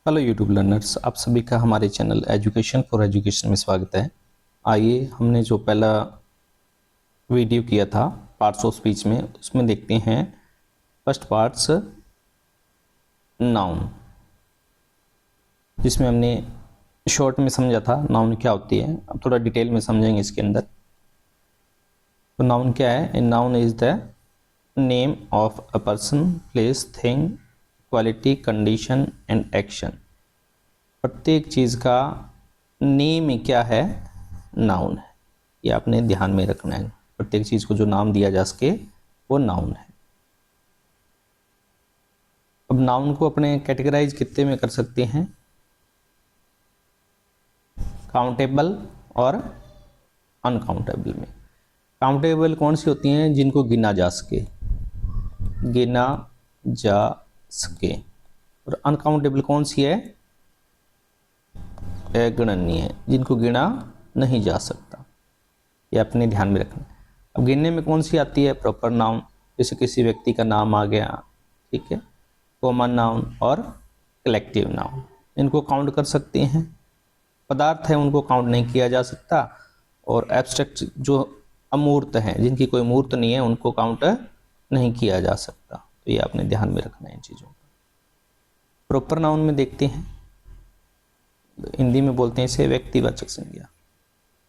Hello YouTube learners, आप सभी का हमारे चैनल एजुकेशन फॉर एजुकेशन में स्वागत है। आइए, हमने जो पहला वीडियो किया था पार्ट्स ऑफ स्पीच में, उसमें देखते हैं फर्स्ट पार्ट्स नाउन, जिसमें हमने शॉर्ट में समझा था नाउन क्या होती है। अब थोड़ा डिटेल में समझेंगे इसके अंदर। तो नाउन क्या है? A noun is the name of a person, place, thing, quality, condition and action. प्रत्येक चीज़ का नेम क्या है? नाउन है। ये आपने ध्यान में रखना है। प्रत्येक चीज़ को जो नाम दिया जा सके वो नाउन है। अब नाउन को अपने कैटेगराइज कितने में कर सकते हैं? काउंटेबल और अनकाउंटेबल में। काउंटेबल कौन सी होती हैं? जिनको गिना जा सके, गिना जा सके। और अनकाउंटेबल कौन सी है? अगणनीय, जिनको गिना नहीं जा सकता। ये अपने ध्यान में रखना। अब गिनने में कौन सी आती है? प्रॉपर नाउन, जैसे किसी व्यक्ति का नाम आ गया, ठीक है, कॉमन नाउन और कलेक्टिव नाउन। इनको काउंट कर सकते हैं। पदार्थ है उनको काउंट नहीं किया जा सकता। और एब्स्ट्रैक्ट जो अमूर्त हैं, जिनकी कोई मूर्त नहीं है, उनको काउंट नहीं किया जा सकता। तो ये आपने ध्यान में रखना है इन चीज़ों को। प्रॉपर नाउन में देखते हैं, हिंदी में बोलते हैं इसे व्यक्तिवाचक संज्ञा।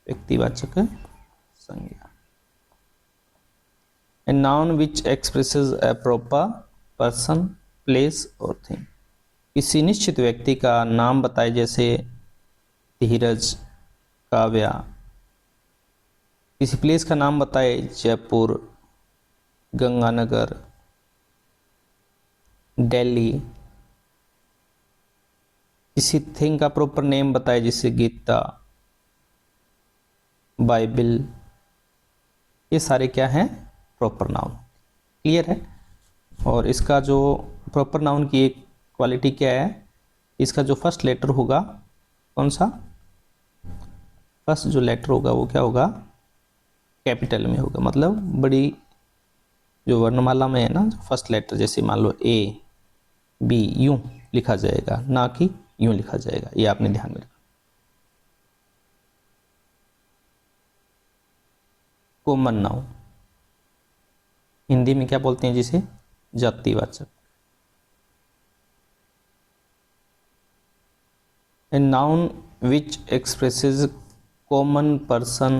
व्यक्तिवाचक संज्ञा। A noun which expresses a proper person, place or thing। किसी निश्चित व्यक्ति का नाम बताए, जैसे धीरज, काव्या। किसी प्लेस का नाम बताए, जयपुर, गंगानगर, दिल्ली। किसी थिंग का प्रॉपर नेम बताए, जैसे गीता, बाइबल। ये सारे क्या हैं? Proper noun. क्लियर है? और इसका जो प्रॉपर नाउन की एक क्वालिटी क्या है? इसका जो फर्स्ट लेटर होगा, कौन सा? फर्स्ट जो लेटर होगा वो क्या होगा? कैपिटल में होगा। मतलब बड़ी जो वर्णमाला में है ना, फर्स्ट लेटर, जैसे मान लो ए, बी, यूं लिखा जाएगा, ना कि यूं लिखा जाएगा। ये आपने ध्यान में रखना। कॉमन नाउन, हिंदी में क्या बोलते हैं जिसे? जातिवाचक। A noun which expresses common person,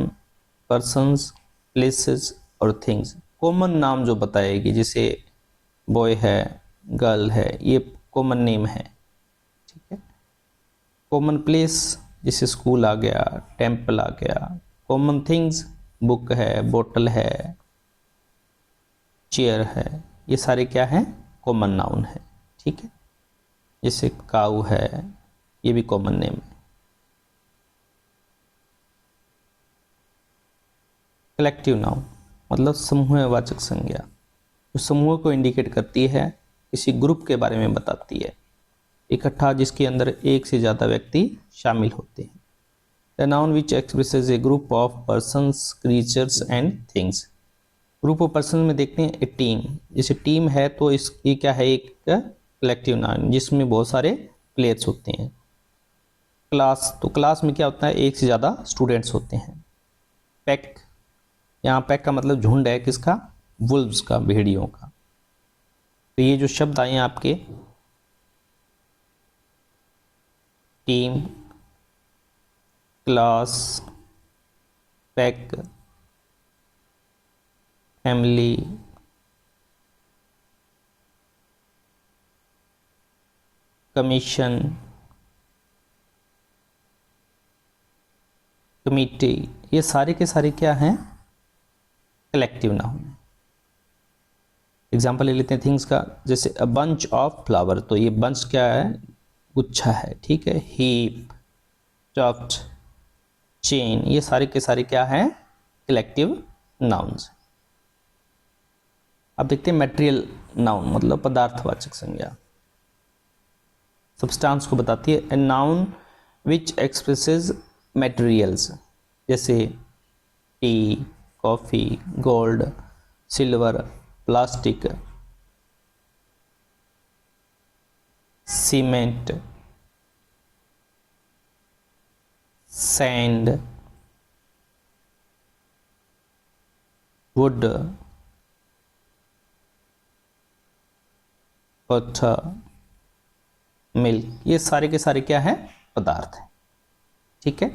persons, places और things। कॉमन नाम जो बताएगी, जैसे बॉय है, गर्ल है, ये कॉमन नेम है, ठीक है। कॉमन प्लेस, जैसे स्कूल आ गया, टेम्पल आ गया। कॉमन थिंग्स, बुक है, बोतल है, चेयर है। ये सारे क्या हैं? कॉमन नाउन है, ठीक है। जैसे काऊ है, ये भी कॉमन नेम है। कलेक्टिव नाउन मतलब समूहवाचक संज्ञा, जो समूह को इंडिकेट करती है, किसी ग्रुप के बारे में बताती है, इकट्ठा, जिसके अंदर एक से ज़्यादा व्यक्ति शामिल होते हैं। The noun which expresses A group of persons, creatures and things. Group of person में देखते हैं ए टीम। जैसे टीम है तो ये क्या है? एक कलेक्टिव नाउन जिसमें बहुत सारे प्लेयर्स होते हैं। क्लास, तो क्लास में क्या होता है? एक से ज़्यादा स्टूडेंट्स होते हैं। पैक, यहाँ पैक का मतलब झुंड है, किसका? वुल्व्स का, भेड़ियों का। तो ये जो शब्द आए हैं आपके, team, class, pack, family, commission, committee, ये सारे के सारे क्या हैं? कलेक्टिव नाउन है। एग्जाम्पल ले लेते हैं थिंग्स का, जैसे अ बंच ऑफ फ्लावर। तो ये बंच क्या है? गुच्छा है, ठीक है। हीप, टफ्ट, चेन, ये सारे के सारे क्या हैं? Collective nouns. अब देखते हैं मटेरियल नाउन, मतलब पदार्थवाचक संज्ञा। सब्सटेंस को बताती है। A noun which expresses materials, जैसे tea, coffee, gold, silver, plastic, cement, sand, wood, water, milk, ये सारे के सारे क्या है, पदार्थ हैं। ठीक है,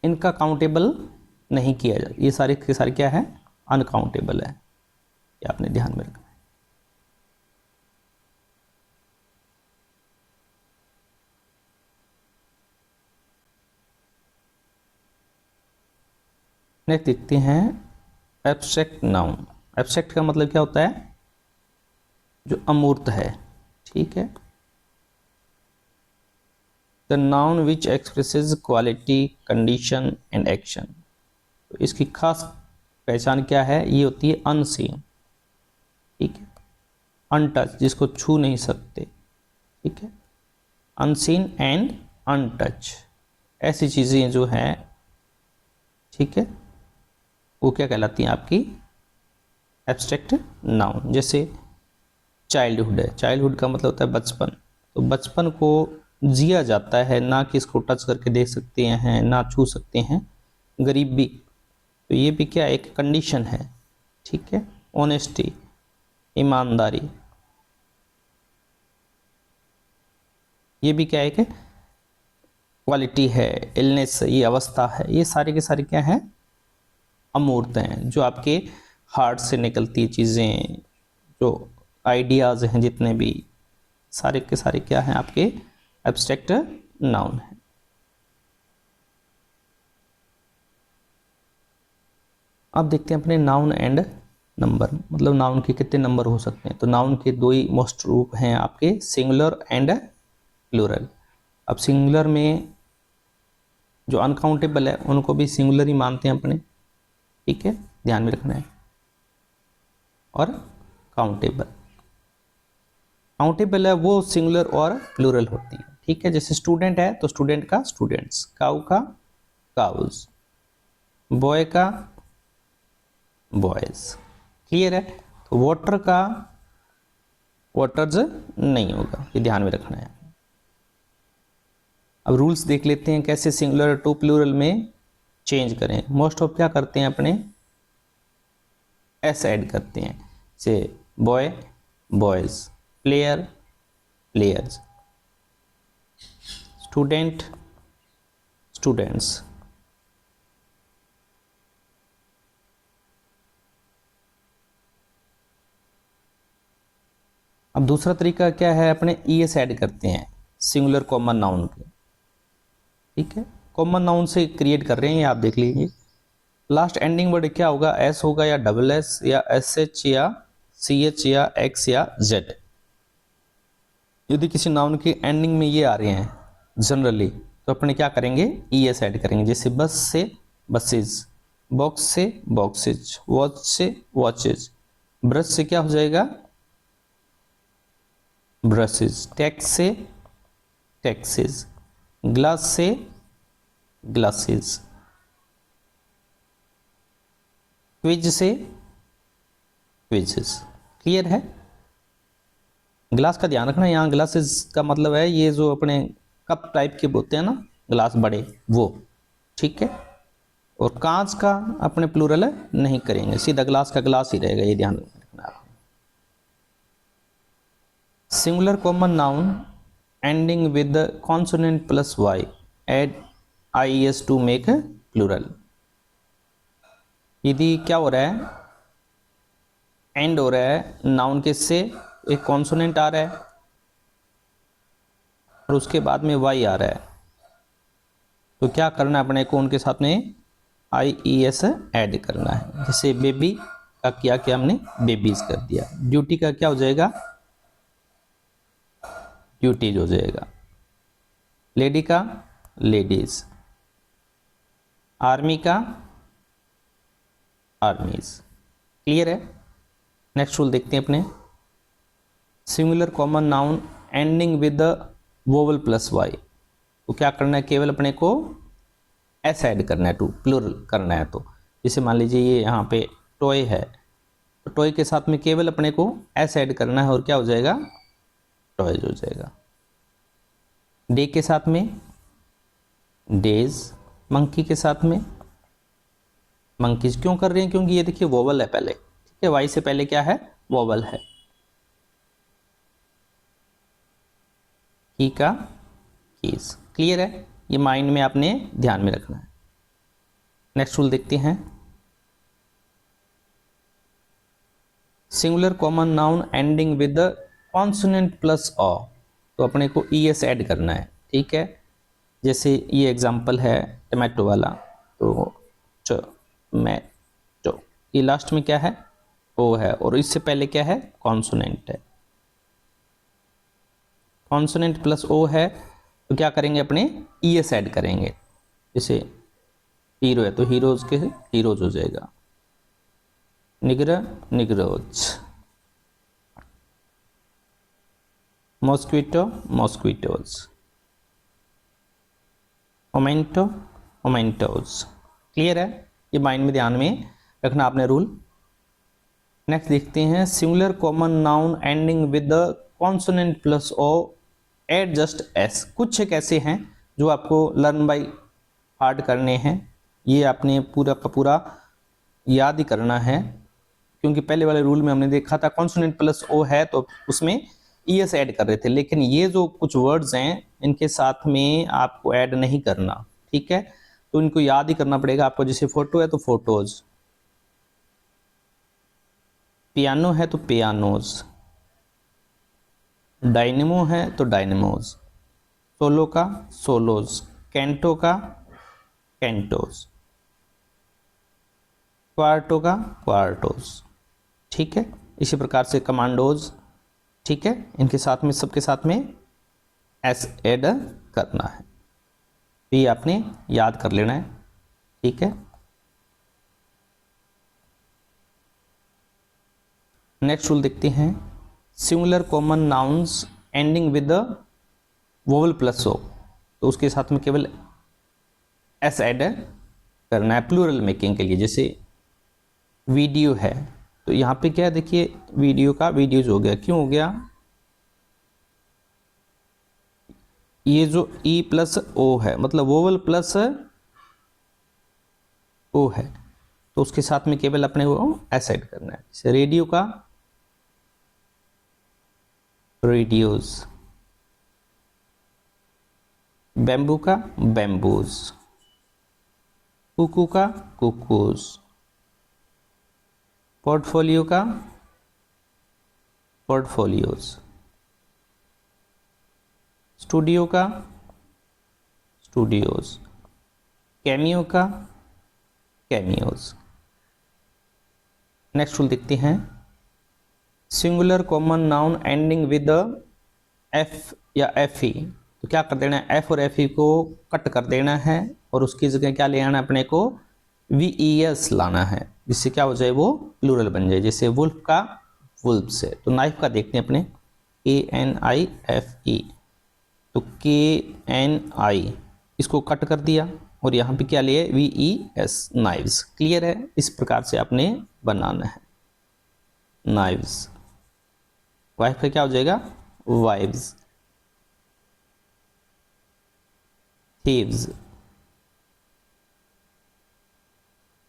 इनका काउंटेबल नहीं किया जाता, ये सारे के सारे क्या है, अनकाउंटेबल है, ये आपने ध्यान में रखना है। नेक्स्ट देखते हैं एब्स्ट्रैक्ट नाउन। एब्स्ट्रैक्ट का मतलब क्या होता है, जो अमूर्त है। ठीक है, the noun which expresses quality, condition and action. तो इसकी खास पहचान क्या है, ये होती है अनसीन। ठीक है, अनटच, जिसको छू नहीं सकते। ठीक है, अनसीन एंड अनटच, ऐसी चीज़ें जो हैं, ठीक है, वो क्या कहलाती हैं आपकी एब्स्ट्रैक्ट नाउन। जैसे चाइल्डहुड है, चाइल्डहुड का मतलब होता है बचपन। तो बचपन को जिया जाता है, ना कि इसको टच करके देख सकते हैं, ना छू सकते हैं। गरीबी, तो ये भी क्या एक कंडीशन है। ठीक है, ऑनेस्टी, ईमानदारी, ये भी क्या है कि क्वालिटी है। इलनेस, ये अवस्था है। ये सारे के सारे क्या हैं, अमूर्त हैं, जो आपके हार्ट से निकलती चीज़ें, जो आइडियाज़ हैं, जितने भी सारे के सारे क्या हैं, आपके एब्स्ट्रैक्ट नाउन है। अब देखते हैं अपने नाउन एंड नंबर, मतलब नाउन के कितने नंबर हो सकते हैं। तो नाउन के दो ही मोस्ट रूप हैं आपके, सिंगुलर एंड प्लूरल। अब सिंगुलर में जो अनकाउंटेबल है उनको भी सिंगुलर ही मानते हैं अपने। ठीक है, ध्यान में रखना है। और काउंटेबल, काउंटेबल है वो सिंगुलर और प्लूरल होती है। ठीक है, जैसे स्टूडेंट है तो स्टूडेंट का स्टूडेंट्स, काऊ का काउज, बॉय का बॉयज। क्लियर है। तो वाटर का वाटर्स नहीं होगा, ये ध्यान में रखना है। अब रूल्स देख लेते हैं कैसे सिंगुलर टू प्लूरल में चेंज करें। मोस्ट ऑफ क्या करते हैं अपने, एस ऐड करते हैं। से boy boys, player players, student students. अब दूसरा तरीका क्या है, अपने ईएस ऐड करते हैं सिंगुलर कॉमन नाउन के। ठीक है, कॉमन नाउन से क्रिएट कर रहे हैं, आप देख लीजिए। लास्ट एंडिंग वर्ड क्या होगा, एस होगा या डबल एस या एस एच या सी एच या एक्स या जेड। यदि किसी नाउन की एंडिंग में ये आ रहे हैं जनरली, तो अपने क्या करेंगे, ई एस ऐड करेंगे। जैसे बस से बसेज, बॉक्स से बॉक्सेज, वॉच से वॉचेज, ब्रश से क्या हो जाएगा, ब्रशेज, टैक्स से टैक्सेज, ग्लास से ग्लासेस, क्विज से क्विजेस। क्लियर है। ग्लास का ध्यान रखना, यहाँ ग्लासेस का मतलब है ये जो अपने कप टाइप के होते हैं ना, ग्लास बड़े, वो। ठीक है, और कांच का अपने प्लूरल नहीं करेंगे, सीधा ग्लास का ग्लास ही रहेगा, ये ध्यान रखना। Singular common noun ending with consonant plus Y, add I S to make plural. यदि क्या हो रहा है, एंड हो रहा है नाउन के से, एक कॉन्सोनेंट आ रहा है और उसके बाद में वाई आ रहा है, तो क्या करना है अपने को, उनके साथ में आई ई एस ऐड करना है। जैसे बेबी का क्या किया हमने, बेबीज कर दिया। ड्यूटी का क्या हो जाएगा, ड्यूटीज हो जाएगा। लेडी का लेडीज, आर्मी का आर्मीज। क्लियर है। नेक्स्ट रूल देखते हैं अपने, singular common noun ending with the vowel plus Y. तो क्या करना है, केवल अपने को एस ऐड करना है, टू प्लूरल करना है। तो जैसे मान लीजिए ये यहाँ पे टॉय है, तो टॉय के साथ में केवल अपने को एस ऐड करना है और क्या हो जाएगा, टॉयज हो जाएगा। डे के साथ में डेज मंकी के साथ में मंकीज क्यों कर रहे हैं, क्योंकि ये देखिए वोवल है पहले, ठीक है, वाई से पहले क्या है, वोवल है। की का कीज, क्लियर है, ये माइंड में आपने ध्यान में रखना है। नेक्स्ट रूल देखते हैं, singular common noun ending with the consonant plus o, तो अपने को ईएस ऐड करना है, ठीक है। जैसे ये एग्जांपल है टमाटो वाला, तो टोमेटो, ये लास्ट में क्या है, ओ है, और इससे पहले क्या है, कॉन्सोनेंट है। कॉन्सोनेंट प्लस ओ है तो क्या करेंगे, अपने ईएस ऐड करेंगे। जैसे हीरो है तो हीरोज के हीरोज हो जाएगा, negro negroes, mosquito mosquitoes, memento mementos. Clear है, ये माइंड में ध्यान में रखना आपने रूल। नेक्स्ट देखते हैं, singular common noun ending with the consonant plus O add just S. कुछ एक ऐसे हैं जो आपको लर्न बाय हार्ट करने हैं, ये आपने पूरा का पूरा याद ही करना है, क्योंकि पहले वाले रूल में हमने देखा था कॉन्सोनेंट प्लस ओ है तो उसमें ईएस ऐड कर रहे थे, लेकिन ये जो कुछ वर्ड्स हैं इनके साथ में आपको ऐड नहीं करना, ठीक है, तो इनको याद ही करना पड़ेगा आपको। जैसे फोटो है तो फोटोज, पियानो है तो पियानोज, डायनेमो है तो डायनेमोज, सोलो का सोलोज, कैंटो का कैंटोज, क्वार्टो का क्वार्टोज, ठीक है। इसी प्रकार से कमांडोज, ठीक है, इनके साथ में सबके साथ में एस ऐड करना है, तो ये आपने याद कर लेना है, ठीक है। नेक्स्ट रूल देखते हैं, singular common nouns ending with the vowel plus O, तो उसके साथ में केवल एस ऐड करना है प्लूरल मेकिंग के लिए। जैसे वीडियो है तो यहाँ पे क्या है, देखिए वीडियो का वीडियोज हो गया, क्यों हो गया, ये जो ई प्लस ओ है मतलब वोवल प्लस ओ है, तो उसके साथ में केवल अपने को एस ऐड करना है। जैसे रेडियो का रेडियोज, बैम्बू का बैम्बूज, कुकू का कुकूज, पोर्टफोलियो का पोर्टफोलियोज, स्टूडियो का स्टूडियोज, कैमियो का कैमियोज। नेक्स्ट रूल देखते हैं, singular common noun ending with F या एफ ई, तो क्या कर देना है, एफ और एफ ई को कट कर देना है और उसकी जगह क्या ले आना है, अपने को वी ई एस लाना है, जिससे क्या हो जाए, वो प्लूरल बन जाए। जैसे वुल्फ का वुल्फ से, तो नाइफ का देखते हैं अपने KNIFE, तो KNI इसको कट कर दिया और यहाँ पे क्या लिए VES, नाइव्स। क्लियर है, इस प्रकार से आपने बनाना है, नाइव्स। वाइफ का क्या हो जाएगा, wives, thieves,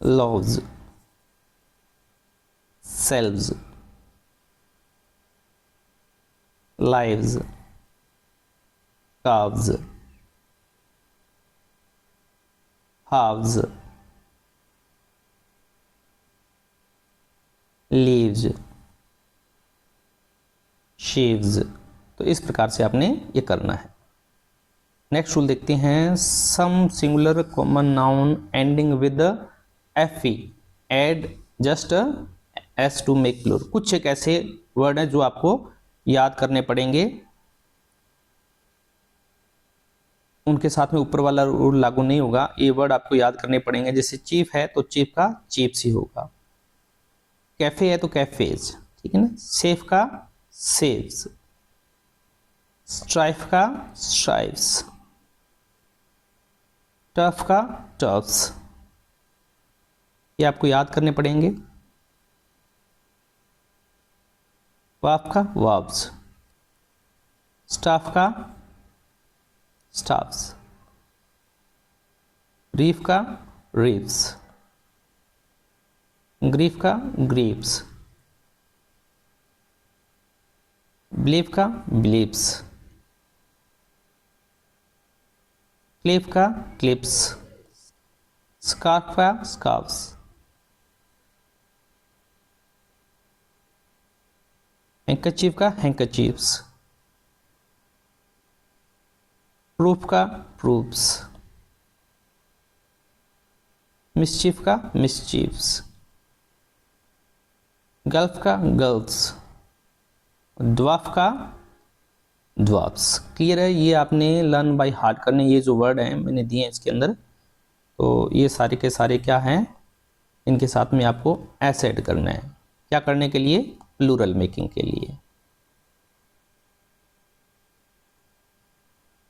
loves, selves, lives, calves, halves, leaves, sheaves। तो इस प्रकार से आपने ये करना है। नेक्स्ट रूल देखते हैं, some singular common noun ending with FE add just s to make plural. कुछ एक ऐसे वर्ड हैं जो आपको याद करने पड़ेंगे, उनके साथ में ऊपर वाला रूल लागू नहीं होगा, ये वर्ड आपको याद करने पड़ेंगे। जैसे चीफ है तो चीफ का चीप्स ही होगा, कैफे है तो कैफेज, ठीक है ना, सेफ का सेव्स, स्ट्राइफ का स्ट्राइव्स, टफ का टफ्स, ये आपको याद करने पड़ेंगे। वाफ का वाव्स, स्टाफ का स्टाफ्स, ग्रीफ का रीफ्स, ग्रीफ का ग्रीप्स, बिलीफ का बिलीप्स, क्लिफ का क्लिप्स, स्कार्फ का स्कार्फ्स, हैंकरचीफ का हैंकरचीफ्स, प्रूफ का प्रूफ्स, मिस्चीफ का मिस्चीफ्स, गल्फ का गल्फ्स, ड्वार्फ का ड्वार्फ्स। क्लियर है? ये आपने लर्न बाय हार्ट करने, ये जो वर्ड हैं मैंने दिए हैं इसके अंदर, तो ये सारे के सारे क्या हैं, इनके साथ में आपको एस ऐड करना है। क्या करने के लिए? प्लूरल मेकिंग के लिए।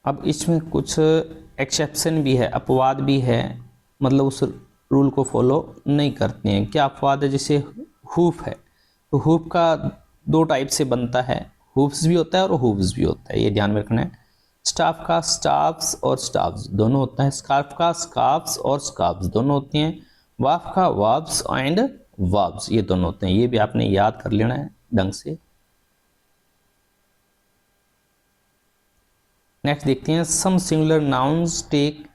अब इसमें कुछ एक्सेप्शन भी है, अपवाद भी है, मतलब उस रूल को फॉलो नहीं करते हैं। क्या अपवाद है? जैसे हुफ है, तो हुफ का दो टाइप से बनता है, हुफ्स भी होता है और हुव्स भी होता है, ये ध्यान में रखना है। स्टाफ का स्टाफ्स और स्टाफ्स दोनों होता है, स्कार्फ का स्कार्फ्स और स्कार्फ्स दोनों होते हैं, वाफ का वाफ्स एंड वाफ्स ये दोनों होते हैं। ये भी आपने याद कर लेना है ढंग से। नेक्स्ट देखते हैं, some singular nouns take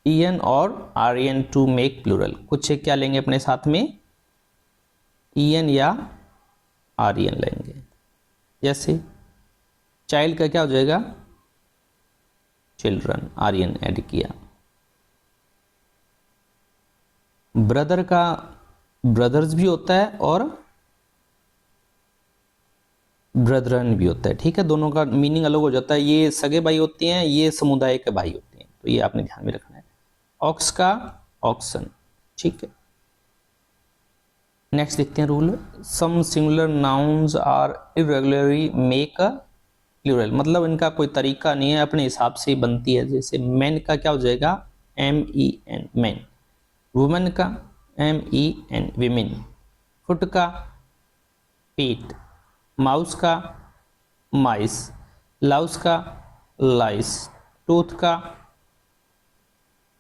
en और rn टू मेक प्लूरल। कुछ क्या लेंगे अपने साथ में? en या rn लेंगे। जैसे चाइल्ड का क्या हो जाएगा? चिल्ड्रन, rn ऐड किया। ब्रदर का ब्रदर्स भी होता है और ब्रदरन भी होता है, ठीक है, दोनों का मीनिंग अलग हो जाता है। ये सगे भाई होते हैं, ये समुदाय के भाई होते हैं, तो ये आपने ध्यान में रखना है। ऑक्स का ऑक्सन, ठीक है। नेक्स्ट देखते हैं rule, some singular nouns are irregularly make a plural, मतलब इनका कोई तरीका नहीं है, अपने हिसाब से ही बनती है। जैसे मैन का क्या हो जाएगा? MEN मैन, वुमेन का MEN विमेन, फुट का फीट, माउस का माइस, लाउस का लाइस, टूथ का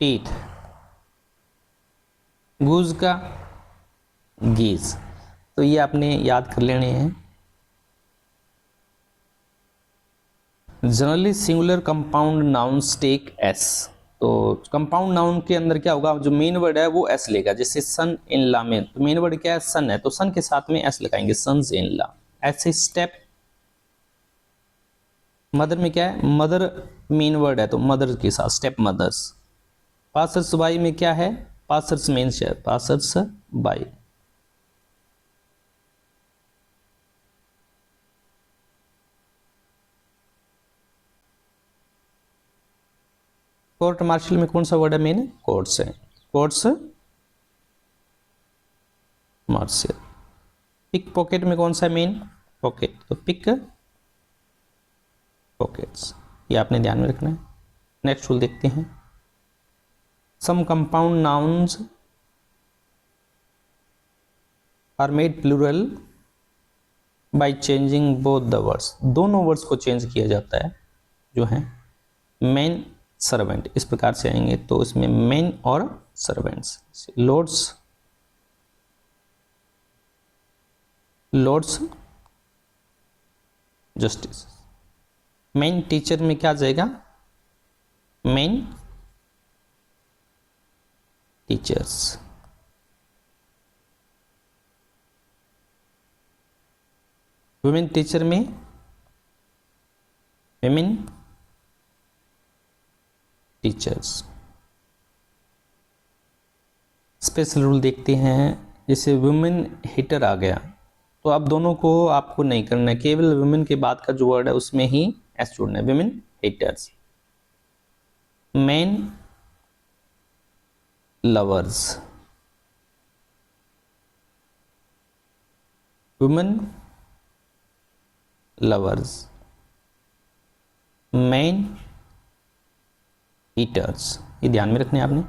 टीथ, गूज का गीज। तो ये आपने याद कर लेने हैं। Generally singular compound nouns take S, तो कंपाउंड नाउन के अंदर क्या होगा? जो मेन वर्ड है वो एस लेगा। जैसे सन इन ला में, तो मेन वर्ड क्या है? सन है, तो सन के साथ में एस लगाएंगे, सन्स इन ला। ऐसे स्टेप, मदर में क्या है? मदर मेन वर्ड है, तो मदर के साथ स्टेप मदर्स। पासर्स बाई में क्या है? पासर्स मेन है, पासर्स बाई। कोर्ट मार्शल में कौन सा वर्ड है मेन? कोर्ट्स है, कोर्ट्स मार्शल। पिक पॉकेट में कौन सा मेन? पॉकेट, तो पिक पॉकेट्स, ये आपने ध्यान में रखना है। नेक्स्ट रूल देखते हैं, some compound nouns are made plural by changing both the words, दोनों वर्ड्स को चेंज किया जाता है, जो है मैन सर्वेंट, इस प्रकार से आएंगे। तो इसमें मैन और servants, lords lords justice. Men teacher में क्या आ जाएगा? Men teachers. वुमेन टीचर में वुमेन टीचर्स। स्पेशल रूल देखते हैं, जैसे वुमेन हिटर आ गया, तो अब दोनों को आपको नहीं करना है, केवल वुमेन के बाद का जो वर्ड है उसमें ही एस जोड़ना है, women hitters. Man lovers, women lovers, man eaters, ये ध्यान में रखने आपने।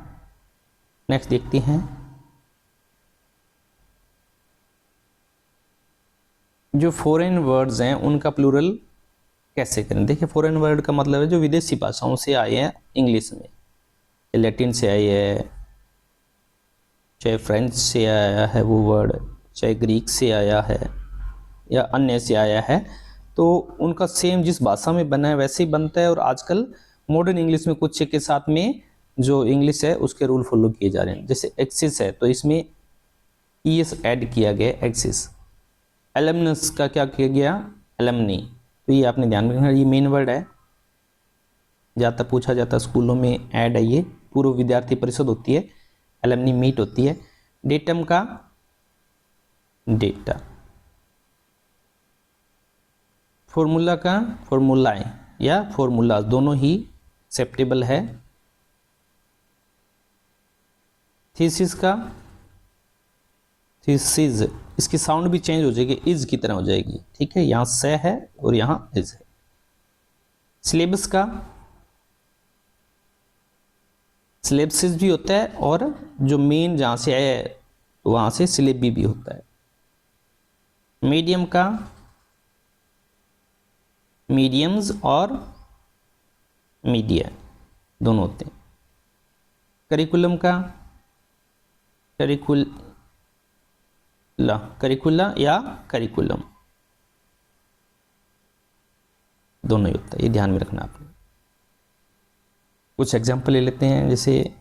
नेक्स्ट देखते हैं, जो फॉरेन वर्ड्स हैं उनका प्लूरल कैसे करें। देखिए फॉरेन वर्ड का मतलब है जो विदेशी भाषाओं से आए हैं इंग्लिश में, ये लैटिन से आई है, चाहे फ्रेंच से आया है वो वर्ड, चाहे ग्रीक से आया है या अन्य से आया है, तो उनका सेम जिस भाषा में बना है वैसे ही बनता है। और आजकल मॉडर्न इंग्लिश में कुछ के साथ में जो इंग्लिश है उसके रूल फॉलो किए जा रहे हैं। जैसे एक्सिस है तो इसमें ईएस ऐड किया गया, एक्सिस। एलमनस का क्या किया गया, एलमनी। तो ये आपने ध्यान में रखना, ये मेन वर्ड है, ज़्यादातर पूछा जाता है स्कूलों में, ऐड है ये। पूर्व विद्यार्थी परिषद होती है, एलमनी मीट होती है। डेटम का डेटा, फॉर्मूला का फॉर्मूलाएं या फॉर्मूला, दोनों ही एक्सेप्टेबल है। थीसिस का थीसिस, इसकी साउंड भी चेंज हो जाएगी, इज की तरह हो जाएगी, ठीक है, यहाँ से है और यहाँ इज है। सिलेबस का सिलेबसिस भी होता है, और जो मेन जहाँ से आया है वहाँ से सिलेबी भी होता है। मीडियम का मीडियम्स और मीडिया दोनों होते हैं। करिकुलम का करिकुला या करिकुलम, दोनों ही होता है, ये ध्यान में रखना आपने। कुछ एग्जाम्पल ले लेते हैं, जैसे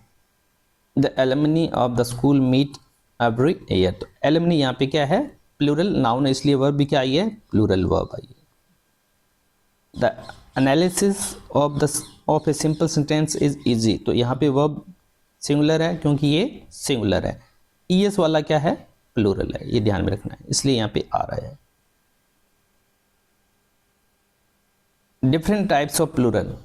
the alumni of the school meet every year. तो एलमनी यहाँ पे क्या है, प्लूरल नाउन है, इसलिए वर्ब भी क्या आई है, प्लूरल वर्ब आई है। The analysis of a simple sentence is easy, तो यहाँ पे वर्ब सिंगुलर है क्योंकि ये सिंगुलर है। ईएस वाला क्या है, प्लूरल है, ये ध्यान में रखना है, इसलिए यहाँ पे आ रहा है। डिफरेंट टाइप्स ऑफ प्लूरल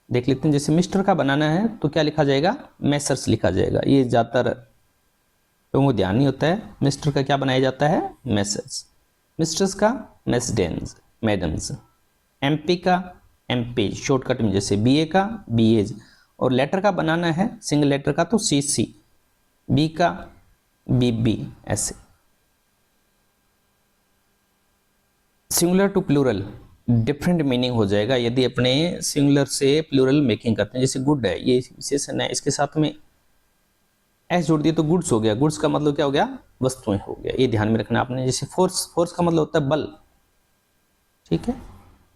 देख लेते हैं। जैसे मिस्टर का बनाना है तो क्या लिखा जाएगा, मैसर्स लिखा जाएगा। ये ज़्यादातर लोगों को ध्यान नहीं होता है, मिस्टर का क्या बनाया जाता है, मैसर्स। मिस्टर्स का मैसडेंस, मैडम्स। एमपी का एमपी, शॉर्टकट में, जैसे बीए का बीएज। और लेटर का बनाना है सिंगल लेटर का तो सीसी, बी का बीबी, ऐसे। Singular to plural different meaning हो जाएगा यदि अपने सिंगुलर से प्लूरल मेकिंग करते हैं। जैसे गुड है, ये विशेषण है, इसके साथ में एस जोड़ दिए तो गुड्स हो गया। गुड्स का मतलब क्या हो गया, वस्तुएं हो गया, ये ध्यान में रखना आपने। जैसे फोर्स, फोर्स का मतलब होता है बल, ठीक है।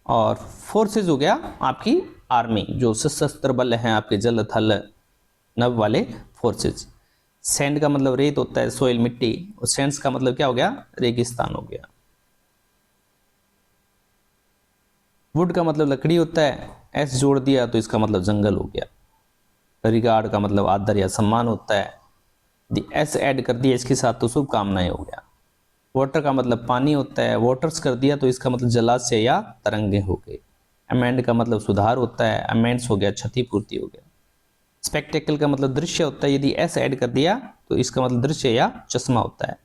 और फोर्सेज हो गया आपकी आर्मी, जो सशस्त्र बल हैं आपके जल थल नभ वाले फोर्सेज। सैंड का मतलब रेत होता है, सोइल मिट्टी, और सैंड्स का मतलब क्या हो गया, रेगिस्तान हो गया। वुड का मतलब लकड़ी होता है, एस जोड़ दिया तो इसका मतलब जंगल हो गया। रिगार्ड का मतलब आदर या सम्मान होता है, दी एस ऐड कर दिया इसके साथ तो शुभकामनाएं हो गया। वाटर का मतलब पानी होता है, वाटर्स कर दिया तो इसका मतलब जलाशय या तरंगे हो गए। अमेंड का मतलब सुधार होता है, अमेंड्स हो गया क्षतिपूर्ति हो गया। स्पेक्टेकल का मतलब दृश्य होता है, यदि एस ऐड कर दिया तो इसका मतलब दृश्य या चश्मा होता है।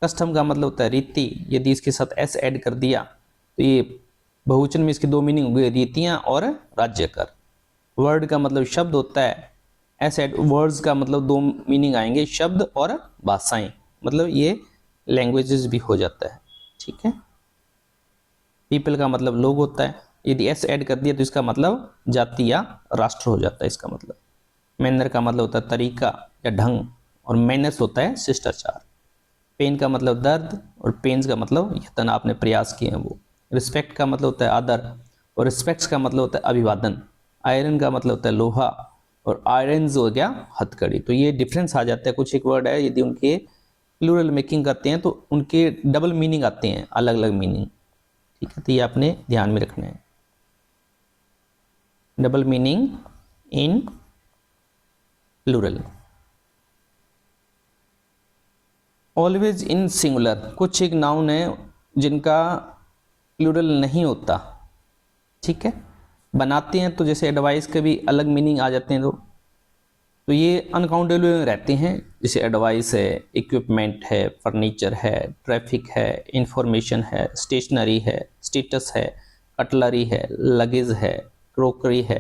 कस्टम का मतलब होता है रीति, यदि इसके साथ एस ऐड कर दिया तो ये बहुवचन में इसकी दो मीनिंग हो गई, रीतियां और राज्य कर। वर्ड का मतलब शब्द होता है, एस ऐड वर्ड्स का मतलब दो मीनिंग आएंगे, शब्द और भाषाएं, मतलब ये लैंग्वेजेस भी हो जाता है, ठीक है। पीपल का मतलब लोग होता है, यदि एस ऐड कर दिया तो इसका मतलब जाति या राष्ट्र हो जाता है इसका मतलब। मैनर का मतलब होता है तरीका या ढंग, और मैनर्स होता है शिष्टाचार। पेन का मतलब दर्द, और पेन्स का मतलब यत्न, आपने प्रयास किए हैं वो। रिस्पेक्ट का मतलब होता है आदर, और रिस्पेक्ट्स का मतलब होता है अभिवादन। आयरन का मतलब होता है लोहा, और आयरन्स हो गया हथकड़ी। तो ये डिफरेंस आ जाता है, कुछ एक वर्ड है यदि उनके प्लूरल मेकिंग करते हैं तो उनके डबल मीनिंग आते हैं, अलग अलग मीनिंग, ठीक है। तो ये आपने ध्यान में रखना है, double meaning in plural. Always in singular, कुछ एक नाउन है जिनका प्लूरल नहीं होता, ठीक है, बनाते हैं तो जैसे एडवाइस के भी अलग मीनिंग आ जाते हैं, तो ये अनकाउंटेबल रहते हैं। जैसे एडवाइस है, इक्विपमेंट है, फर्नीचर है, ट्रैफिक है, इंफॉर्मेशन है, स्टेशनरी है, स्टेटस है, कटलरी है, लगेज है, क्रोकरी है,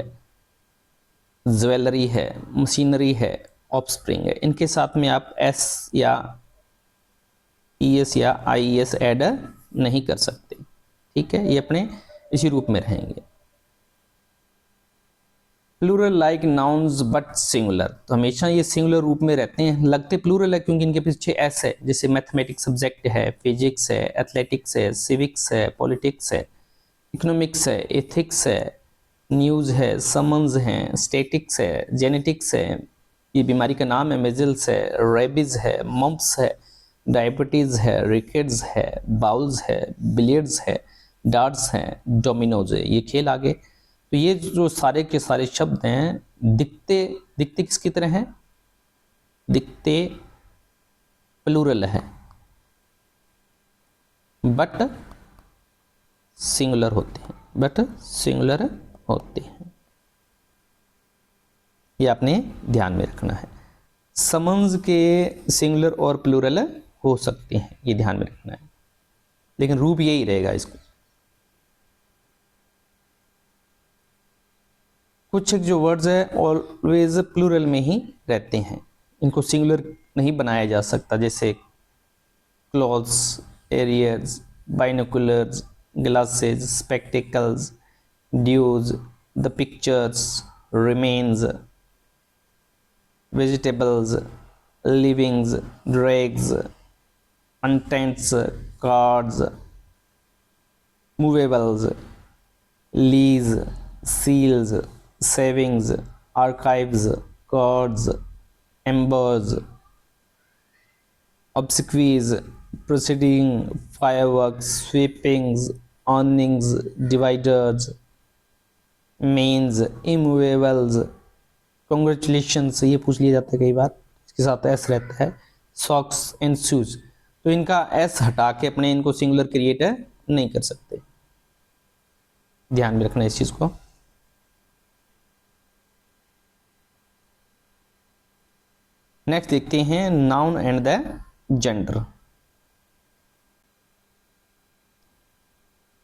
ज्वेलरी है, मशीनरी है, ऑफस्प्रिंग है। इनके साथ में आप एस या ईएस या आईएस ऐड नहीं कर सकते, ठीक है, ये अपने इसी रूप में रहेंगे। Plural like nouns but singular, तो हमेशा ये सिंगुलर रूप में रहते हैं, लगते प्लूरल है क्योंकि इनके पीछे एस है, जैसे मैथमेटिक्स सब्जेक्ट है, फिजिक्स है, एथलेटिक्स है, सिविक्स है, पॉलिटिक्स है, इकोनॉमिक्स है, एथिक्स है, न्यूज़ है, समन्स है, स्टैटिक्स है, जेनेटिक्स है, ये बीमारी का नाम है, मेजल्स है, रेबीज है, मम्प्स है, डायबिटीज़ है, रिकेट्स है, बाउल्स है, बिलियर्ड्स है, डार्ट्स हैं, डोमिनोज है, ये खेल आगे। तो ये जो सारे के सारे शब्द हैं दिखते दिखते किसकी तरह हैं, दिखते प्लूरल है बट सिंगुलर होते हैं, बट सिंगुलर होते हैं, ये आपने ध्यान में रखना है। समन्स के सिंगुलर और प्लूरल हो सकते हैं, ये ध्यान में रखना है, लेकिन रूप यही रहेगा इसको। कुछ जो वर्ड्स है ऑलवेज प्लूरल में ही रहते हैं, इनको सिंगुलर नहीं बनाया जा सकता, जैसे clothes, arrears, binoculars, glasses, spectacles, dues, the pictures, remains, vegetables, livings, dregs, contents, cards, movables, lees, seals, savings, archives, cards, embers, obsequies, proceeding, fireworks, sweepings, awnings, dividers, means, immovables, congratulations, ये पूछ लिया जाता है कई बार, इसके साथ एस रहता है, socks and shoes, तो इनका एस हटा के अपने इनको सिंगुलर क्रिएट नहीं कर सकते, ध्यान में रखना इस चीज को। नेक्स्ट देखते हैं नाउन एंड द जेंडर।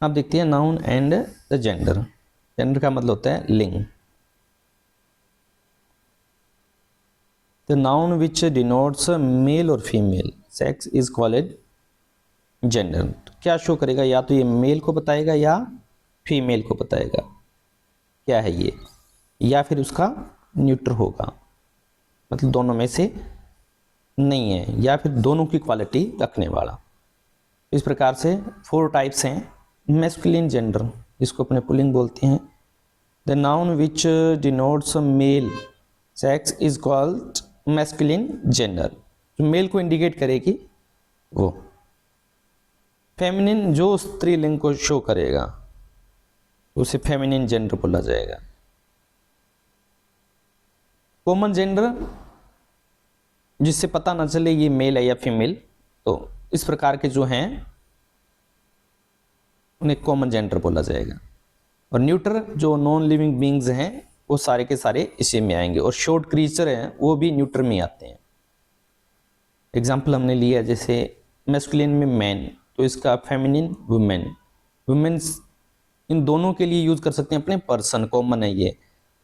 अब देखते हैं noun and the gender. Gender का मतलब होता है लिंग। The noun which denotes male और female sex is called gender. क्या शो करेगा, या तो ये मेल को बताएगा या फीमेल को बताएगा, क्या है ये, या फिर उसका न्यूट्र होगा, मतलब दोनों में से नहीं है, या फिर दोनों की क्वालिटी रखने वाला। इस प्रकार से 4 टाइप्स हैं मैस्कुलिन जेंडर, जिसको अपने पुल्लिंग बोलते हैं। The noun which denotes male sex is called masculine gender, जो मेल को इंडिकेट करेगी वो। फेमिनिन जो स्त्रीलिंग को शो करेगा उसे फेमिनिन जेंडर बोला जाएगा। कॉमन जेंडर जिससे पता ना चले ये मेल है या फीमेल, तो इस प्रकार के जो हैं उन्हें कॉमन जेंडर बोला जाएगा। और न्यूट्रल जो नॉन लिविंग बींग्स हैं वो सारे के सारे इसी में आएंगे, और शॉर्ट क्रीचर हैं वो भी न्यूट्रल में आते हैं। एग्जाम्पल हमने लिया जैसे मैस्कुलिन में मैन, तो इसका फेमिनिन वुमेन। वुमेन्स इन दोनों के लिए यूज कर सकते हैं अपने पर्सन, कॉमन है ये।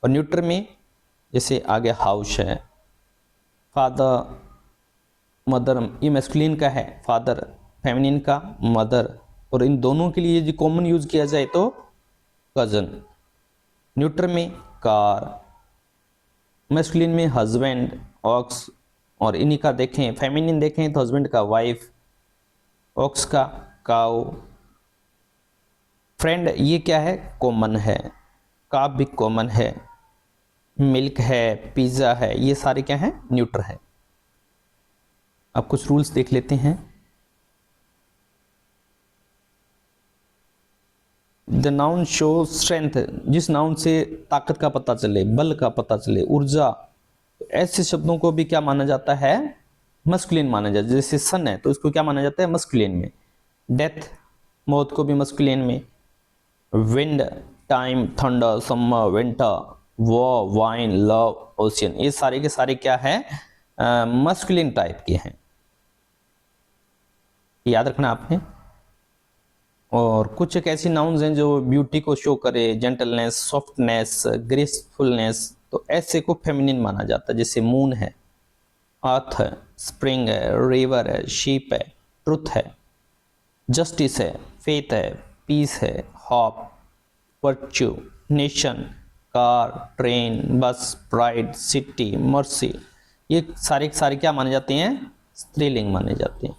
और न्यूट्रल में जैसे आगे हाउस है, फादर, मदर, ये मैस्कुलिन का है फादर, फेमिनिन का मदर, और इन दोनों के लिए यदि कॉमन यूज किया जाए तो कजन। न्यूट्रल में कार, मैस्कुलिन में हस्बैंड, ऑक्स, और इन्हीं का देखें फेमिनिन देखें तो हस्बैंड का वाइफ, ऑक्स का काउ। फ्रेंड ये क्या है, कॉमन है। काफ भी कॉमन है, मिल्क है, पिज़्ज़ा है, ये सारे क्या हैं, न्यूट्रल है। अब कुछ रूल्स देख लेते हैं। द नाउन शो स्ट्रेंथ, जिस नाउन से ताकत का पता चले, बल का पता चले, ऊर्जा, तो ऐसे शब्दों को भी क्या माना जाता है, मस्कुलिन माना जाता है। जैसे सन है तो इसको क्या माना जाता है, मस्कुलिन में। डेथ, मौत को भी मस्कुलिन में। Wind, time, thunder, summer, winter, war, wine, love, ocean, ये सारे के सारे क्या है, मस्कुलिन टाइप के हैं, याद रखना आपने। और कुछ एक ऐसी नाउन्स हैं जो ब्यूटी को शो करे, जेंटलनेस, सॉफ्टनेस, ग्रेसफुलनेस, तो ऐसे को फेमिनिन माना जाता है। जैसे मून है, अर्थ है, स्प्रिंग है, रिवर है, शीप है, ट्रुथ है, जस्टिस है, फेथ है, पीस है, hop, virtue, nation, car, train, बस, ब्राइड, सिटी, मर्सी, ये सारे के सारे क्या माने जाते हैं? स्त्रीलिंग माने जाते हैं।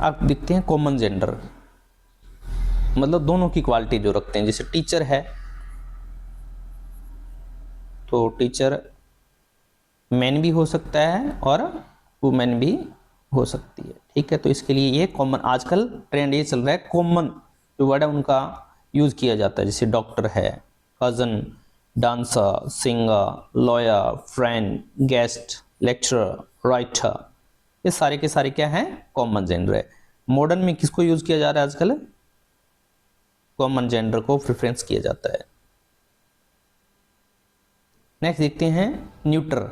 आप देखते हैं कॉमन जेंडर, मतलब दोनों की क्वालिटी जो रखते हैं। जैसे टीचर है तो टीचर मैन भी हो सकता है और वुमेन भी हो सकती है, ठीक है। तो इसके लिए ये कॉमन, आजकल ट्रेंड ये चल रहा है, कॉमन जो वर्ड है उनका यूज किया जाता है। जैसे डॉक्टर है, cousin, dancer, singer, lawyer, friend, guest, lecturer, writer, ये सारे के सारे क्या हैं? कॉमन जेंडर है। मॉडर्न में किसको यूज किया जा रहा है आजकल? कॉमन जेंडर को प्रेफरेंस किया जाता है। नेक्स्ट देखते हैं न्यूटर।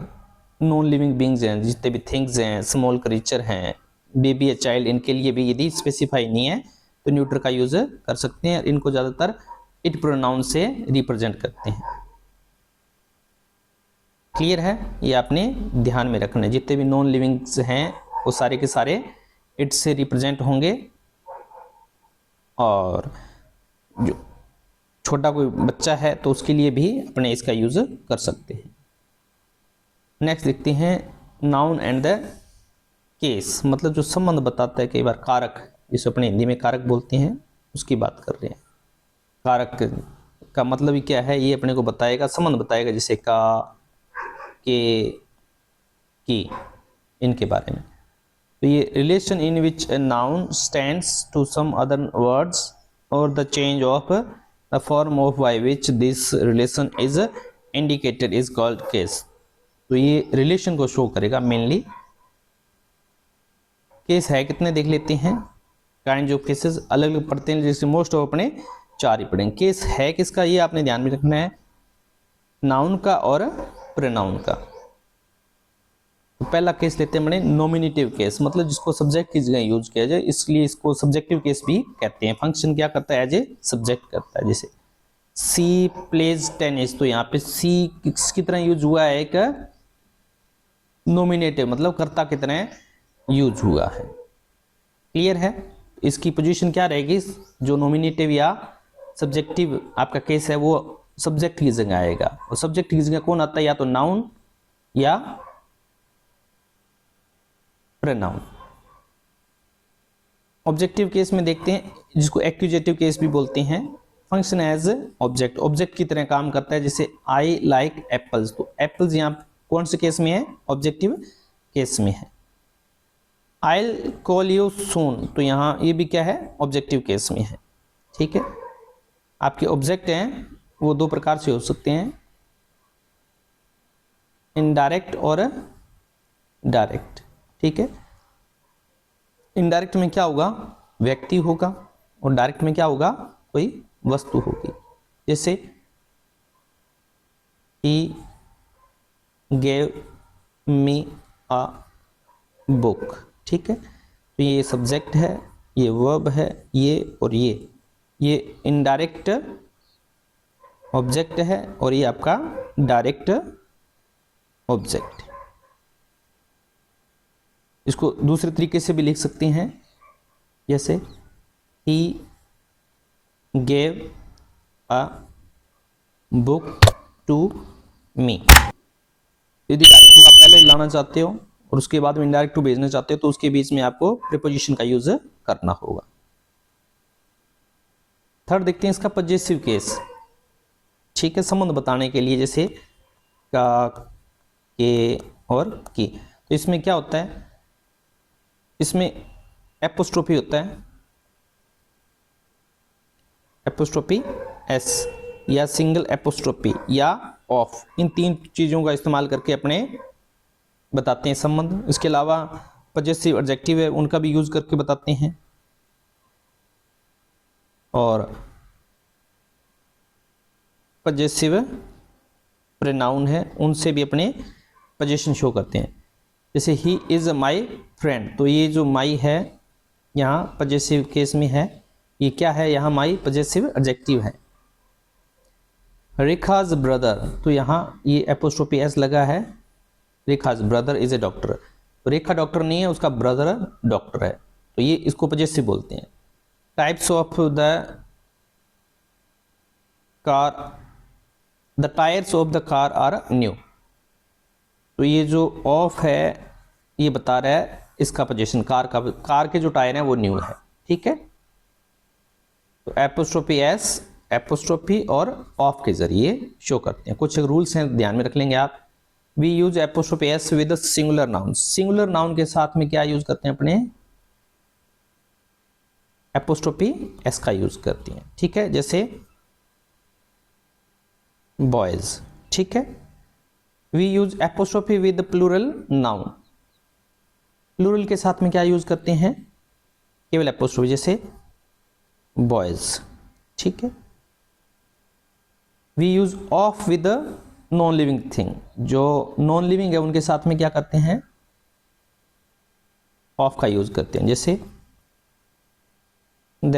नॉन लिविंग बींग्स हैं, जितने भी थिंग्स हैं, स्मॉल क्रीचर हैं, बेबी या चाइल्ड, इनके लिए भी यदि स्पेसिफाई नहीं है तो न्यूटर का यूज कर सकते हैं। इनको ज्यादातर इट प्रोनाउन से रिप्रेजेंट करते हैं। क्लियर है? ये आपने ध्यान में रखना है। जितने भी नॉन लिविंग्स हैं वो सारे के सारे इट से रिप्रेजेंट होंगे, और जो छोटा कोई बच्चा है तो उसके लिए भी अपने इसका यूज कर सकते हैं। नेक्स्ट देखते हैं नाउन एंड द केस, मतलब जो संबंध बताता है। कई बार कारक, जिसे अपने हिंदी में कारक बोलते हैं, उसकी बात कर रहे हैं। कारक का मतलब ही क्या है? ये अपने को बताएगा, संबंध बताएगा, जैसे का, के, की, इनके बारे में। तो ये relation in which a noun stands to some other words और the change of the form of by which this relation is indicated is called case. तो ये रिलेशन को शो करेगा मेनली। केस है कितने देख लेते हैं। काइंड ऑफ केसेस अलग अलग पढ़ते हैं, जैसे मोस्ट ऑफ अपने 4 ही पढ़ेंगे। केस है किसका, ये आपने ध्यान में रखना है, नाउन का और प्रोनाउन का। तो पहला केस लेते हैं अपने नॉमिनेटिव केस, मतलब जिसको सब्जेक्ट की जगह यूज किया जाए, इसलिए इसको सब्जेक्टिव केस भी कहते हैं। फंक्शन क्या करता है? एज ए सब्जेक्ट करता है। जैसे सी प्लेज टेनिस, तो यहाँ पे सी किसकी तरह यूज हुआ है? एक नॉमिनेटिव, मतलब कर्ता की तरह यूज हुआ है। क्लियर है? इसकी पोजीशन क्या रहेगी? जो नॉमिनेटिव या सब्जेक्टिव आपका केस है वो सब्जेक्ट की जगह आएगा, और सब्जेक्ट की जगह कौन आता है? या तो नाउन या प्रोनाउन। ऑब्जेक्टिव केस में देखते हैं, जिसको एक्यूजेटिव केस भी बोलते हैं। फंक्शन एज ऑब्जेक्ट, ऑब्जेक्ट की तरह काम करता है। जैसे आई लाइक एप्पल्स, तो एप्पल्स यहाँ कौन से केस में है? ऑब्जेक्टिव केस में है। आई कॉल यू सून, तो यहाँ ये भी क्या है? ऑब्जेक्टिव केस में है। ठीक है, आपके ऑब्जेक्ट हैं वो 2 प्रकार से हो सकते हैं, इनडायरेक्ट और डायरेक्ट। ठीक है, इनडायरेक्ट में क्या होगा? व्यक्ति होगा, और डायरेक्ट में क्या होगा? कोई वस्तु होगी। जैसे he gave me a book. ठीक है, तो ये सब्जेक्ट है, ये वर्ब है, ये और ये इनडायरेक्ट ऑब्जेक्ट है, और ये आपका डायरेक्ट ऑब्जेक्ट। इसको दूसरे तरीके से भी लिख सकते हैं, जैसे he gave a book to me. यदि डायरेक्ट टू आप पहले लाना चाहते हो और उसके बाद में इनडायरेक्ट टू भेजना चाहते हो, तो उसके बीच में आपको प्रीपोजिशन का यूज करना होगा। थर्ड देखते हैं इसका पजेसिव केस। ठीक है, संबंध बताने के लिए, जैसे का, के और की। तो इसमें क्या होता है? इसमें एपोस्ट्रोफी होता है, एपोस्ट्रोफी एस या सिंगल एपोस्ट्रोफी या ऑफ, इन 3 चीज़ों का इस्तेमाल करके अपने बताते हैं संबंध। इसके अलावा पजेसिव एडजेक्टिव है, उनका भी यूज करके बताते हैं, और पजेसिव प्रोनाउन है, उनसे भी अपने पोजीशन शो करते हैं। जैसे ही इज माई फ्रेंड, तो ये जो माई है यहाँ पजेसिव केस में है, ये क्या है? यहाँ माई पजेसिव एडजेक्टिव है। रेखाज ब्रदर, तो यहाँ ये एपोस्ट्रोफी एस लगा है, Rekha's brother is a doctor. तो रेखा डॉक्टर नहीं है, उसका ब्रदर डॉक्टर है, तो ये इसको पजेसिव बोलते हैं। Types of the car, the tyres of the car are new. तो ये जो ऑफ है ये बता रहा है इसका पोजीशन, कार के जो टायर हैं वो न्यू है, ठीक है। तो एपोस्ट्रोफी एस, एपोस्ट्रोफी और ऑफ के जरिए शो करते हैं। कुछ रूल्स हैं, ध्यान में रख लेंगे आप। We use apostrophe S with singular noun, singular noun के साथ में क्या यूज करते हैं अपने, एपोस्ट्रोफी एस का यूज करती हैं, ठीक है। जैसे बॉयज, ठीक है। We use apostrophe with plural noun, plural के साथ में क्या यूज करते हैं, केवल एपोस्ट्रोफी, जैसे बॉयज, ठीक है। We use of with non living thing, जो नॉन लिविंग है उनके साथ में क्या करते हैं, ऑफ का यूज करते हैं, जैसे the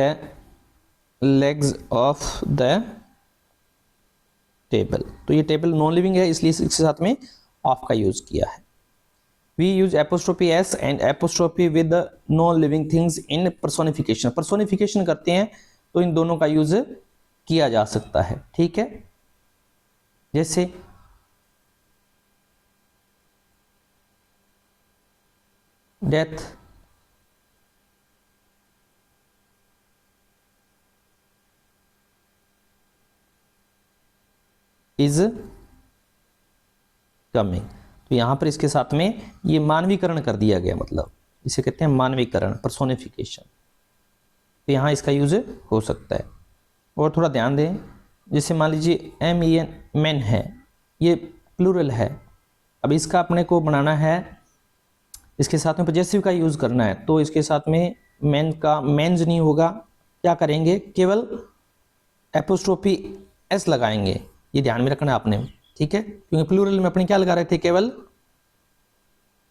legs of the table. तो ये टेबल नॉन लिविंग है इसलिए इसके साथ में ऑफ का यूज किया है। We use apostrophe S and apostrophe with non living things in personification, personification करते हैं तो इन दोनों का यूज किया जा सकता है, ठीक है। जैसे डेथ, इज कमिंग। तो यहां पर इसके साथ में ये मानवीकरण कर दिया गया, मतलब इसे कहते हैं मानवीकरण, पर्सोनिफिकेशन। तो यहां इसका यूज हो सकता है। और थोड़ा ध्यान दें, जैसे मान लीजिए एम ई एन, मैन है, ये प्लूरल है। अब इसका अपने को बनाना है, इसके साथ में पजेसिव का यूज करना है, तो इसके साथ में मैन का मेंस नहीं होगा, क्या करेंगे, केवल एपोस्ट्रोफी एस लगाएंगे। ये ध्यान में रखना है आपने, ठीक है, क्योंकि प्लूरल में अपने क्या लगा रहे थे, केवल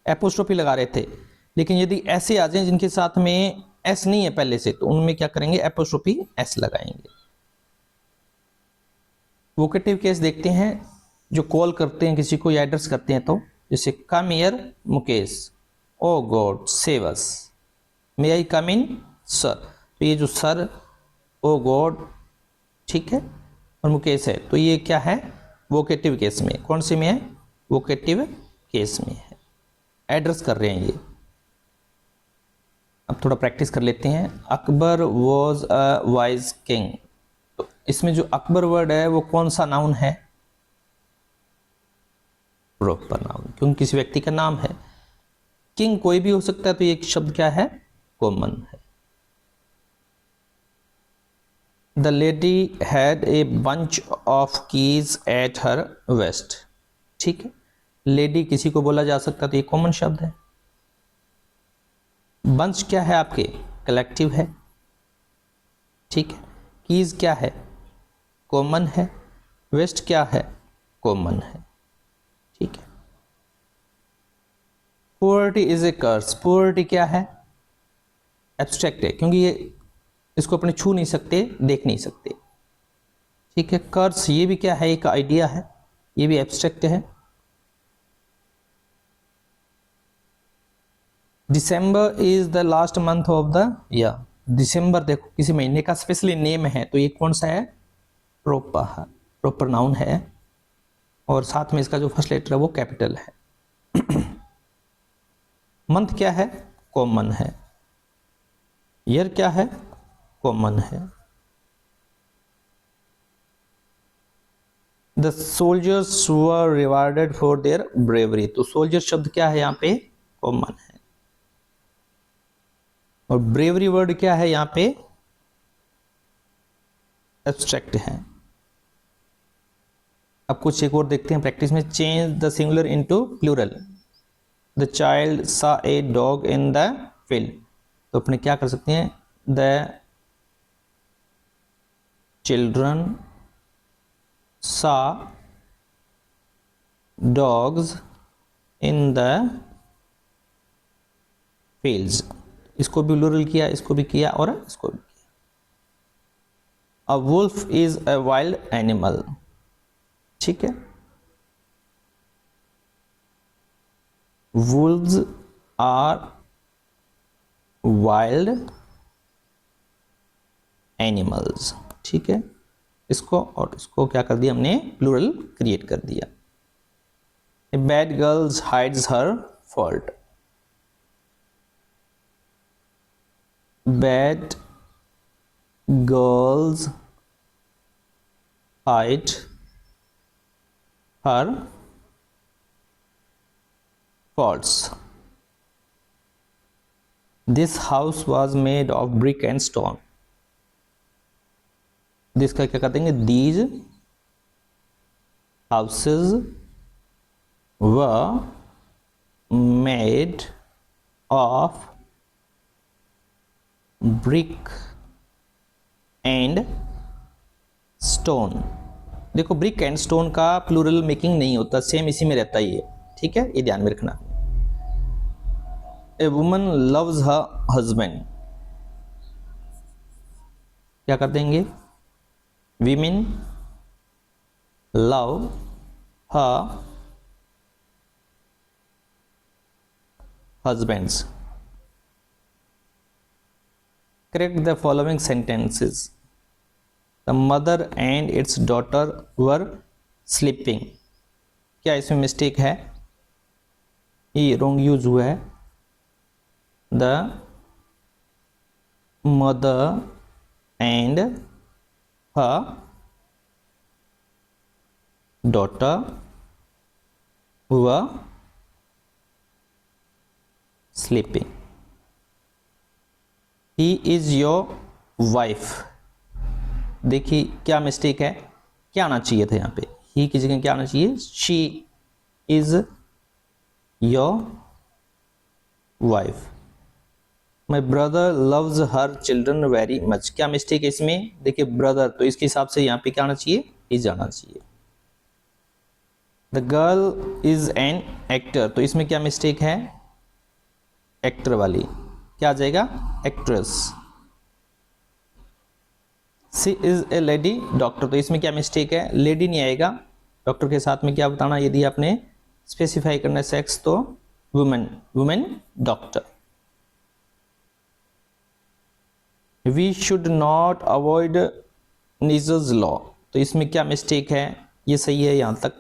एपोस्ट्रोफी लगा रहे थे। लेकिन यदि ऐसे आ जाए जिनके साथ में एस नहीं है पहले से, तो उनमें क्या करेंगे, एपोस्ट्रोफी एस लगाएंगे। वोकेटिव केस देखते हैं, जो कॉल करते हैं किसी को या एड्रेस करते हैं, तो जैसे come here Mukesh, oh God save us, may I come in sir. तो ये जो सर, ओ गॉड, ठीक है, और मुकेश है, तो ये क्या है, वोकेटिव केस में। कौन से में है, वोकेटिव केस में है, एड्रेस कर रहे हैं ये। अब थोड़ा प्रैक्टिस कर लेते हैं। Akbar was a wise king, तो इसमें जो अकबर वर्ड है वो कौन सा नाउन है, प्रॉपर नाउन, क्योंकि किसी व्यक्ति का नाम है। किंग कोई भी हो सकता है, तो ये शब्द क्या है, कॉमन है। The lady had a bunch of keys at her waist, ठीक है। लेडी किसी को बोला जा सकता, तो ये कॉमन शब्द है। बंच क्या है आपके, कलेक्टिव है, ठीक है। कीज क्या है, कॉमन है। वेस्ट क्या है, कॉमन है, ठीक है। Poverty is a curse, poverty क्या है, एब्स्ट्रैक्ट है, क्योंकि ये इसको अपने छू नहीं सकते, देख नहीं सकते, ठीक है। कर्स ये भी क्या है, एक आइडिया है, ये भी एब्स्ट्रैक्ट है। December is the last month of the year, दिसंबर देखो किसी महीने का स्पेशली नेम है, तो ये कौन सा है, प्रॉपर, प्रॉपर नाउन है, और साथ में इसका जो फर्स्ट लेटर है वो कैपिटल है। मंथ क्या है, कॉमन है। ईयर क्या है, कॉमन है। The soldiers were rewarded for their bravery, तो सोल्जर शब्द क्या है यहाँ पे, कॉमन है। और ब्रेवरी वर्ड क्या है यहाँ पे, एब्स्ट्रैक्ट है। अब कुछ एक और देखते हैं प्रैक्टिस में। Change the singular into plural, the child saw a dog in the field, तो अपने क्या कर सकते हैं, the children saw dogs in the fields, इसको भी प्लूरल किया, इसको भी किया और इसको भी किया। A wolf is a wild animal, ठीक है। वुल्व्स आर वाइल्ड एनिमल्स, ठीक है। इसको और इसको क्या कर दिया हमने, प्लूरल क्रिएट कर दिया। A bad girls hides her fault, bad girls hide her faults. This house was made of brick and stone. This का क्या कहते हैं, these houses were made of brick and stone. देखो ब्रिक एंड स्टोन का plural making नहीं होता, same इसी में रहता ही है, ठीक है, ये ध्यान में रखना। A woman loves her husband, क्या कर देंगे, women love her husband's. Correct the following sentences. The mother and it's daughter were sleeping, क्या इसमें मिस्टेक है, ये रॉन्ग यूज हुआ है। The mother and her daughter were sleeping. He is your wife, देखिए क्या मिस्टेक है, क्या आना चाहिए था यहाँ पे, ही की जगह क्या आना चाहिए, she is your wife. My brother loves her children very much, क्या मिस्टेक है इसमें, देखिए ब्रदर, तो इसके हिसाब से यहाँ पे क्या आना चाहिए, इज आना चाहिए। The girl is an actor, तो इसमें क्या मिस्टेक है, एक्टर वाली, क्या आ जाएगा, actress. She is a lady doctor, तो इसमें क्या मिस्टेक है, लेडी नहीं आएगा, डॉक्टर के साथ में क्या बताना, यदि आपने स्पेसिफाई करना है सेक्स तो women, women doctor. We should not avoid nieces law, तो इसमें क्या मिस्टेक है, ये सही है यहां तक,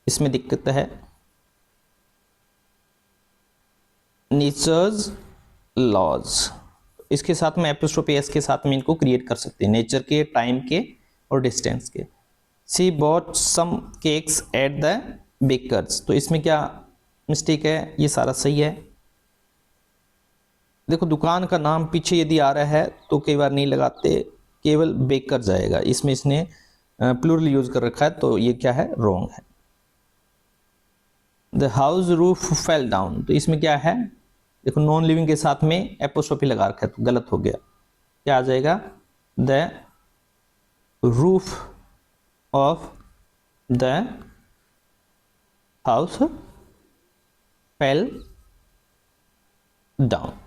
इसमें दिक्कत है, नेचर्स लॉज, इसके साथ में एपोस्ट्रोफी एस के साथ में इनको क्रिएट कर सकते हैं, नेचर के, टाइम के और डिस्टेंस के। See bought some cakes at the bakers, तो इसमें क्या मिस्टेक है, ये सारा सही है। देखो दुकान का नाम पीछे यदि आ रहा है तो कई बार नहीं लगाते, केवल बेकर जाएगा, इसमें इसने प्लूरल यूज कर रखा है, तो ये क्या है, रॉन्ग है। The house roof fell down, तो इसमें क्या है, देखो नॉन लिविंग के साथ में एपोस्ट्रोफी लगा रखा है, तो गलत हो गया, क्या आ जाएगा, the roof of the house fell down.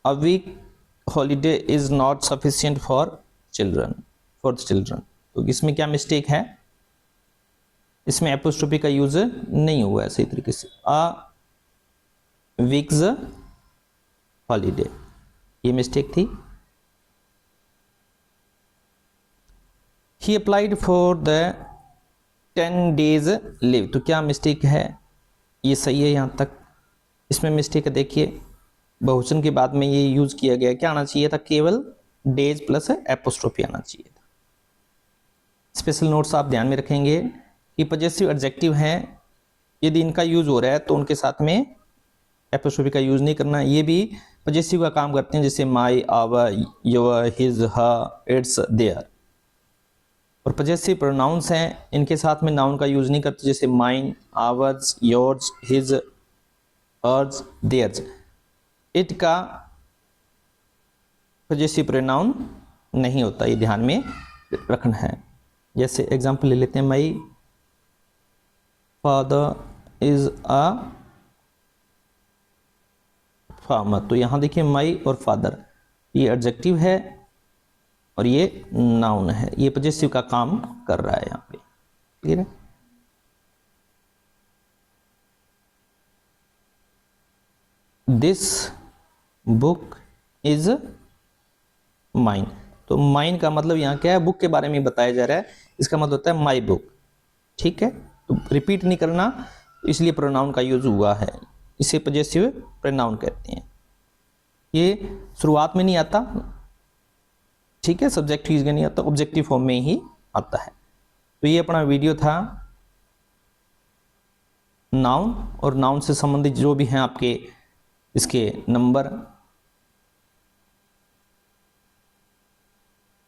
A week holiday is not sufficient for children, तो इसमें क्या मिस्टेक है, इसमें एपोस्ट्रोफी का यूज नहीं हुआ है सही तरीके से। अ वीक्स हॉलीडे, ये मिस्टेक थी। He applied for the 10 days leave, तो क्या मिस्टेक है, ये सही है यहां तक, इसमें मिस्टेक है, देखिए बहुवचन के बाद में ये यूज किया गया, क्या आना चाहिए था, केवल डेज प्लस एपोस्ट्रोफी आना चाहिए था। स्पेशल नोट्स आप ध्यान में रखेंगे कि पजेसिव एडजेक्टिव हैं, यदि इनका यूज हो रहा है तो उनके साथ में एपोस्ट्रोफी का यूज नहीं करना, ये भी पजेसिव का काम करते हैं, जैसे my, our, your, his, her, its, their. और पजेसिव प्रोनाउंस हैं, इनके साथ में नाउन का यूज नहीं करते, जैसे mine, ours, yours, his, hers, theirs. It का पजेसिव प्रोनाउन नहीं होता, ये ध्यान में रखना है। जैसे एग्जांपल ले लेते हैं, my father is a farmer, तो यहां देखिए माई और फादर, ये एडजेक्टिव है और ये नाउन है, ये पजेसिव का काम कर रहा है यहां पे, क्लियर है। दिस बुक इज माइन, तो माइन का मतलब यहाँ क्या है, बुक के बारे में बताया जा रहा है, इसका मतलब होता है माई बुक। ठीक है, तो रिपीट नहीं करना, इसलिए प्रोनाउन का यूज हुआ है, इसे पजेसिव प्रोनाउन कहते हैं। ये शुरुआत में नहीं आता, ठीक है, सब्जेक्टिव नहीं आता, ऑब्जेक्टिव फॉर्म में ही आता है। तो ये अपना वीडियो था नाउन और नाउन से संबंधित जो भी हैं आपके इसके नंबर,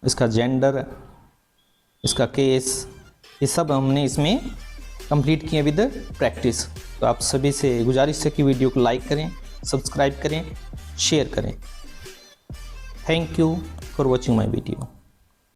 इसका जेंडर, इसका केस, ये सब हमने इसमें कंप्लीट किए विद प्रैक्टिस। तो आप सभी से गुजारिश है कि वीडियो को लाइक करें, सब्सक्राइब करें, शेयर करें। Thank you for watching my video.